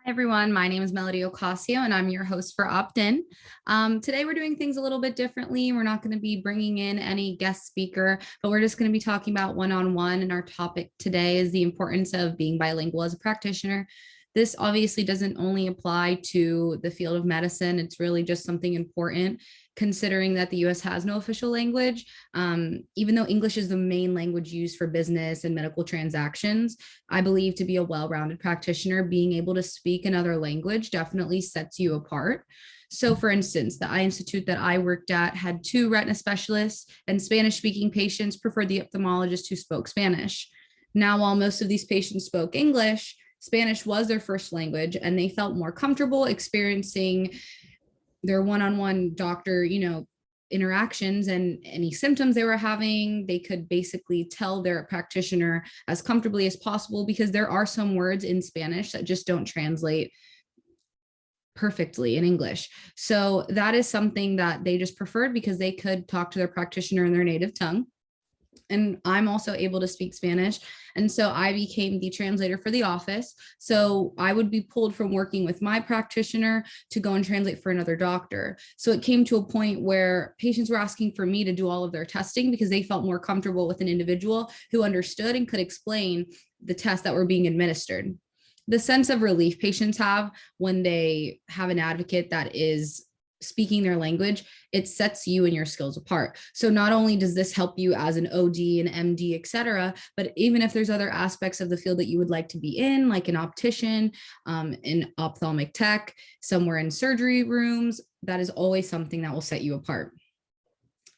Hi everyone, my name is Melody Ocasio and I'm your host for Opt-in. Today we're doing things a little bit differently. We're not going to be bringing in any guest speaker, but we're just going to be talking about one-on-one. And our topic today is the importance of being bilingual as a practitioner. This obviously doesn't only apply to the field of medicine. It's really just something important considering that the US has no official language. Even though English is the main language used for business and medical transactions, I believe to be a well-rounded practitioner, being able to speak another language definitely sets you apart. So for instance, the eye institute that I worked at had two retina specialists, and Spanish speaking patients preferred the ophthalmologist who spoke Spanish. Now, while most of these patients spoke English, Spanish was their first language and they felt more comfortable experiencing their one-on-one doctor, interactions, and any symptoms they were having, they could basically tell their practitioner as comfortably as possible, because there are some words in Spanish that just don't translate perfectly in English. So that is something that they just preferred because they could talk to their practitioner in their native tongue. And I'm also able to speak Spanish. And so I became the translator for the office. So I would be pulled from working with my practitioner to go and translate for another doctor. So it came to a point where patients were asking for me to do all of their testing because they felt more comfortable with an individual who understood and could explain the tests that were being administered. The sense of relief patients have when they have an advocate that is speaking their language, it sets you and your skills apart. So not only does this help you as an OD, an MD, etc., but even if there's other aspects of the field that you would like to be in, like an optician, an ophthalmic tech, somewhere in surgery rooms, that is always something that will set you apart.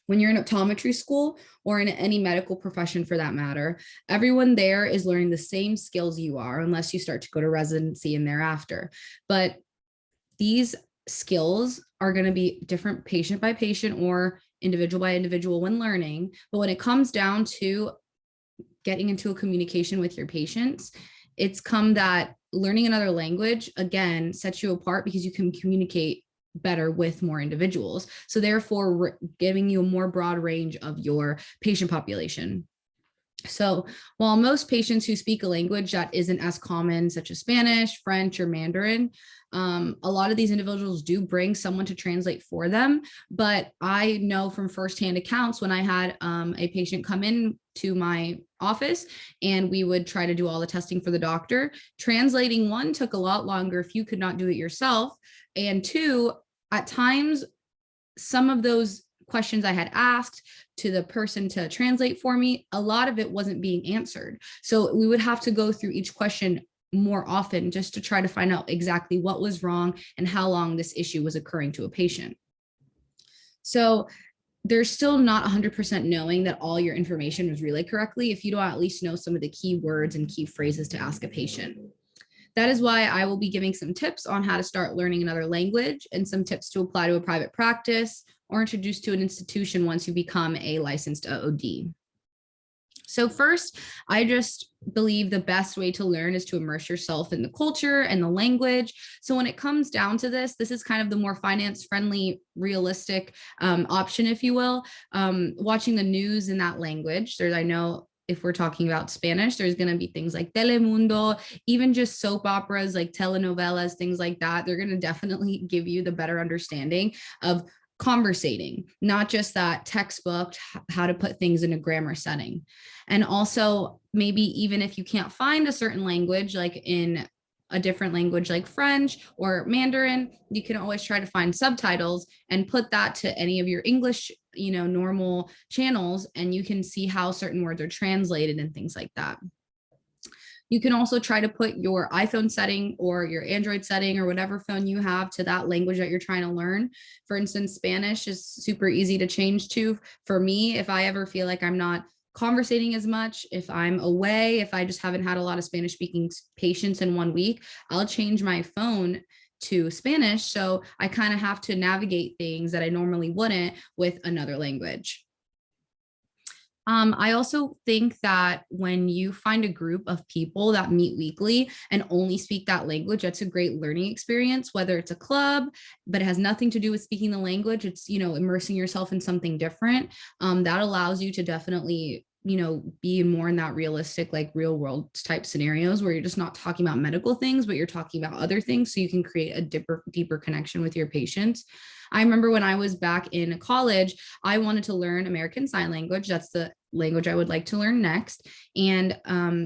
When you're in optometry school or in any medical profession for that matter, everyone there is learning the same skills you are, unless you start to go to residency and thereafter. But these skills are going to be different patient by patient or individual by individual when learning. But when it comes down to getting into a communication with your patients, it's come that learning another language, again, sets you apart because you can communicate better with more individuals. So therefore, giving you a more broad range of your patient population. So while most patients who speak a language that isn't as common, such as Spanish, French, or Mandarin, a lot of these individuals do bring someone to translate for them. But I know from firsthand accounts when I had a patient come in to my office and we would try to do all the testing for the doctor, translating, one, took a lot longer if you could not do it yourself. And two, at times, some of those questions I had asked to the person to translate for me, a lot of it wasn't being answered. So we would have to go through each question more often just to try to find out exactly what was wrong and how long this issue was occurring to a patient. So there's still not 100% knowing that all your information was relayed correctly if you don't at least know some of the key words and key phrases to ask a patient. That is why I will be giving some tips on how to start learning another language and some tips to apply to a private practice or introduced to an institution once you become a licensed OD. So first, I just believe the best way to learn is to immerse yourself in the culture and the language. So when it comes down to this is kind of the more finance-friendly, realistic option, if you will. Watching the news in that language. I know if we're talking about Spanish, there's going to be things like Telemundo, even just soap operas like telenovelas, things like that. They're going to definitely give you the better understanding of conversating, not just that textbook, how to put things in a grammar setting. And also, maybe even if you can't find a certain language, like in a different language like French or Mandarin, you can always try to find subtitles and put that to any of your English, normal channels, and you can see how certain words are translated and things like that. You can also try to put your iPhone setting or your Android setting or whatever phone you have to that language that you're trying to learn. For instance, Spanish is super easy to change to. For me, if I ever feel like I'm not conversating as much, if I'm away, if I just haven't had a lot of Spanish speaking patients in 1 week, I'll change my phone to Spanish. So I kind of have to navigate things that I normally wouldn't with another language. I also think that when you find a group of people that meet weekly and only speak that language, that's a great learning experience, whether it's a club, but it has nothing to do with speaking the language. It's, immersing yourself in something different. That allows you to definitely be more in that realistic, like real world type scenarios where you're just not talking about medical things, but you're talking about other things. So you can create a deeper connection with your patients. I remember when I was back in college, I wanted to learn American Sign Language. That's the language I would like to learn next. And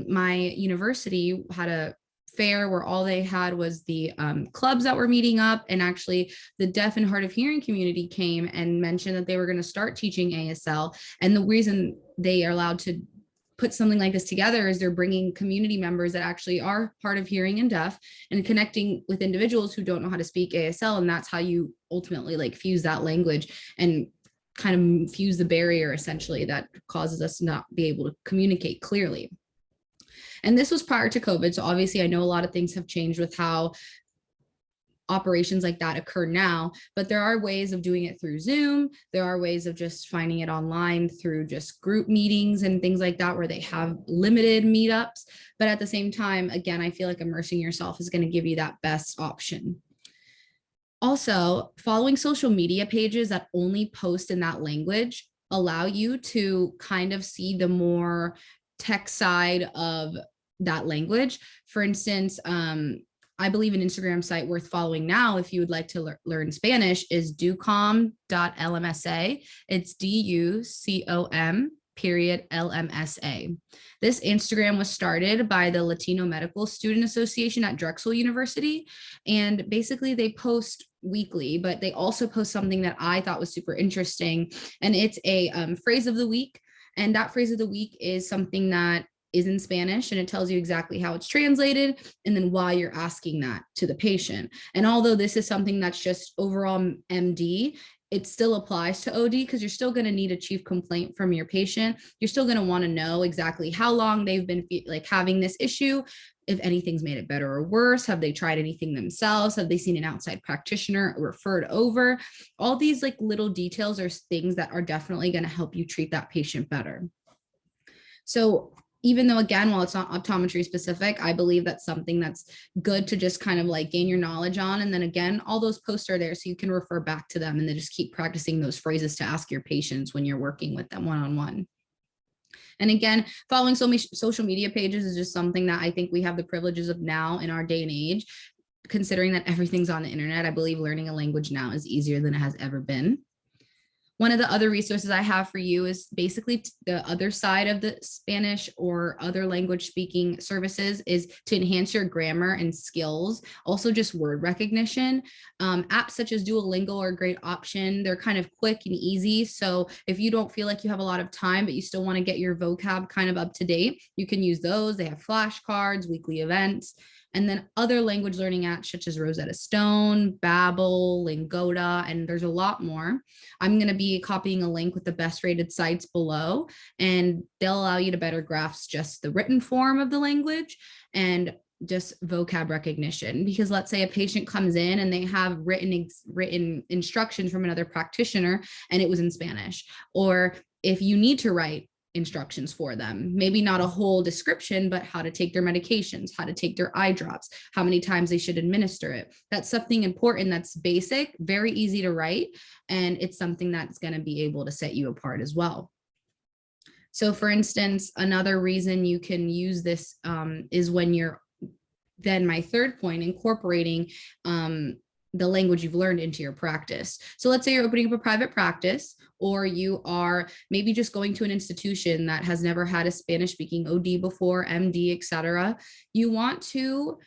my university had a fair where all they had was the clubs that were meeting up, and actually the deaf and hard of hearing community came and mentioned that they were going to start teaching ASL. And the reason they are allowed to put something like this together is they're bringing community members that actually are hard of hearing and deaf and connecting with individuals who don't know how to speak ASL. And that's how you ultimately like fuse that language and kind of fuse the barrier essentially that causes us to not be able to communicate clearly. And this was prior to COVID. So obviously I know a lot of things have changed with how operations like that occur now, but there are ways of doing it through Zoom. There are ways of just finding it online through just group meetings and things like that, where they have limited meetups. But at the same time, again, I feel like immersing yourself is going to give you that best option. Also, following social media pages that only post in that language allow you to kind of see the more tech side of that language. For instance, I believe an Instagram site worth following now, if you would like to learn Spanish, is ducom.lmsa. It's DUCOM.LMSA. This Instagram was started by the Latino Medical Student Association at Drexel University. And basically they post weekly, but they also post something that I thought was super interesting. And it's a phrase of the week. And that phrase of the week is something that is in Spanish, and it tells you exactly how it's translated and then why you're asking that to the patient. And although this is something that's just overall MD, it still applies to OD because you're still going to need a chief complaint from your patient. You're still going to want to know exactly how long they've been like having this issue, if anything's made it better or worse. Have they tried anything themselves? Have they seen an outside practitioner referred over? All these like little details are things that are definitely going to help you treat that patient better. So even though, again, while it's not optometry specific, I believe that's something that's good to just kind of like gain your knowledge on. And then again, all those posts are there so you can refer back to them and then just keep practicing those phrases to ask your patients when you're working with them one-on-one. And again, following social media pages is just something that I think we have the privileges of now in our day and age. Considering that everything's on the internet, I believe learning a language now is easier than it has ever been. One of the other resources I have for you is basically the other side of the Spanish or other language speaking services is to enhance your grammar and skills. Also just word recognition. Apps such as Duolingo are a great option. They're kind of quick and easy. So if you don't feel like you have a lot of time, but you still want to get your vocab kind of up to date, you can use those. They have flashcards, weekly events. And then other language learning apps such as Rosetta Stone, Babbel, Lingoda, and there's a lot more. I'm going to be copying a link with the best rated sites below, and they'll allow you to better grasp just the written form of the language and just vocab recognition. Because let's say a patient comes in and they have written instructions from another practitioner and it was in Spanish, or if you need to write instructions for them, maybe not a whole description, but how to take their medications, how to take their eye drops, how many times they should administer it. That's something important, that's basic, very easy to write, and it's something that's going to be able to set you apart as well. So for instance, another reason you can use this is when you're, then my third point, incorporating the language you've learned into your practice. So let's say you're opening up a private practice, or you are maybe just going to an institution that has never had a Spanish speaking OD before, MD, etc. You want to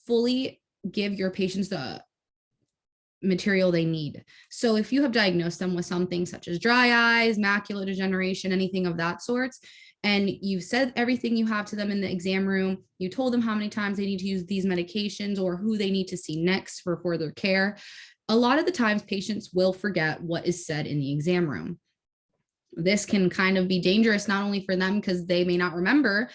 fully give your patients the material they need. So if you have diagnosed them with something such as dry eyes, macular degeneration, anything of that sorts, and you've said everything you have to them in the exam room, you told them how many times they need to use these medications or who they need to see next for further care, a lot of the times patients will forget what is said in the exam room. This can kind of be dangerous, not only for them because they may not remember,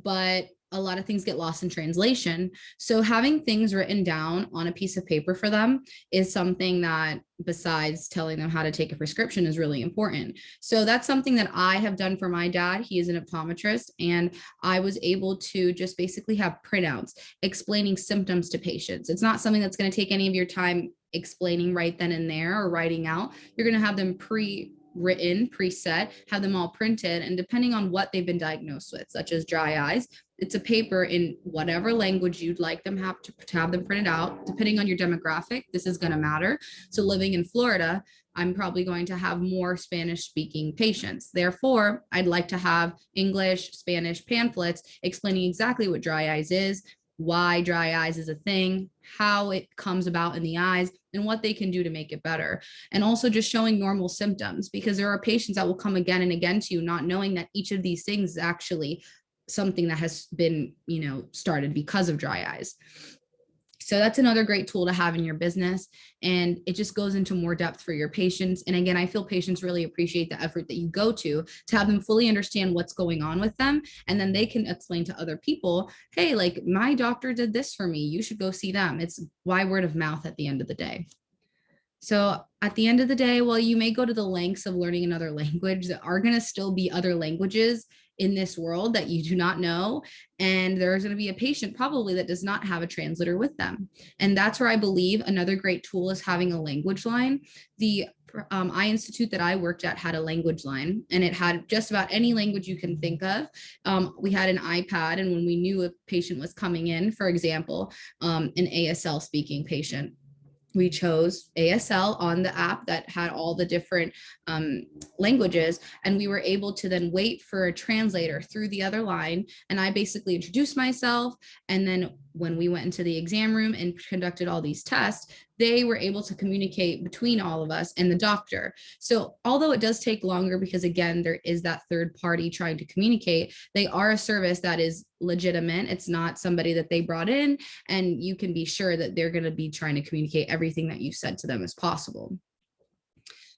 but a lot of things get lost in translation. So having things written down on a piece of paper for them is something that, besides telling them how to take a prescription, is really important. So that's something that I have done for my dad. He is an optometrist, and I was able to just basically have printouts explaining symptoms to patients. It's not something that's going to take any of your time explaining right then and there or writing out. You're going to have them written, preset, have them all printed. And depending on what they've been diagnosed with, such as dry eyes, it's a paper in whatever language you'd like them to have them printed out. Depending on your demographic, this is going to matter. So living in Florida, I'm probably going to have more Spanish speaking patients. Therefore, I'd like to have English, Spanish pamphlets explaining exactly what dry eyes is, why dry eyes is a thing, how it comes about in the eyes, and what they can do to make it better. And also just showing normal symptoms, because there are patients that will come again and again to you not knowing that each of these things is actually something that has been, started because of dry eyes. So that's another great tool to have in your business. And it just goes into more depth for your patients. And again, I feel patients really appreciate the effort that you go to have them fully understand what's going on with them. And then they can explain to other people, hey, like my doctor did this for me. You should go see them. It's why word of mouth at the end of the day. So at the end of the day, while you may go to the lengths of learning another language, there are going to still be other languages in this world that you do not know. And there's going to be a patient probably that does not have a translator with them. And that's where I believe another great tool is having a language line. The eye institute that I worked at had a language line, and it had just about any language you can think of. We had an iPad, and when we knew a patient was coming in, for example, an ASL speaking patient, we chose ASL on the app that had all the different languages, and we were able to then wait for a translator through the other line. And I basically introduced myself, and then when we went into the exam room and conducted all these tests, they were able to communicate between all of us and the doctor. So although it does take longer, because again, there is that third party trying to communicate, they are a service that is legitimate. It's not somebody that they brought in, and you can be sure that they're going to be trying to communicate everything that you said to them as possible.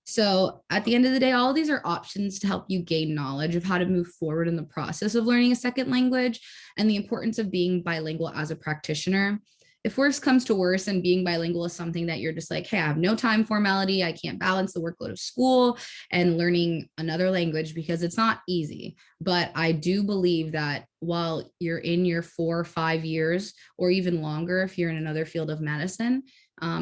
So at the end of the day, all of these are options to help you gain knowledge of how to move forward in the process of learning a second language and the importance of being bilingual as a practitioner. If worse comes to worse and being bilingual is something that you're just like, hey, I have no time formality, I can't balance the workload of school and learning another language, because it's not easy. But I do believe that while you're in your 4 or 5 years, or even longer if you're in another field of medicine,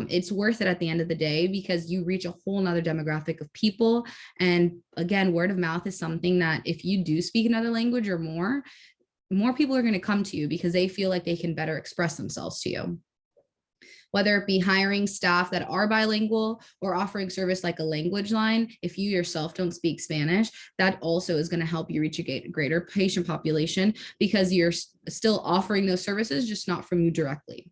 it's worth it at the end of the day, because you reach a whole nother demographic of people. And again, word of mouth is something that if you do speak another language or more people are going to come to you because they feel like they can better express themselves to you. Whether it be hiring staff that are bilingual or offering service like a language line, if you yourself don't speak Spanish, that also is going to help you reach a greater patient population, because you're still offering those services, just not from you directly.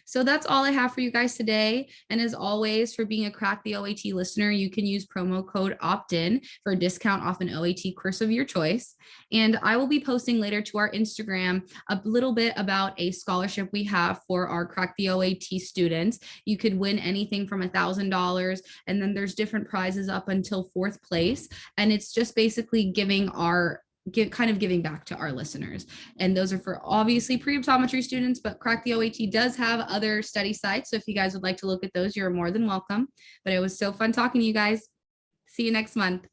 So that's all I have for you guys today. And as always, for being a Crack the OAT listener, you can use promo code OPTIN for a discount off an OAT course of your choice. And I will be posting later to our Instagram a little bit about a scholarship we have for our Crack the OAT students. You could win anything from $1,000, and then there's different prizes up until 4th place. And it's just basically giving back to our listeners. And those are for obviously pre-optometry students, but Crack the OAT does have other study sites. So if you guys would like to look at those, you're more than welcome. But it was so fun talking to you guys. See you next month.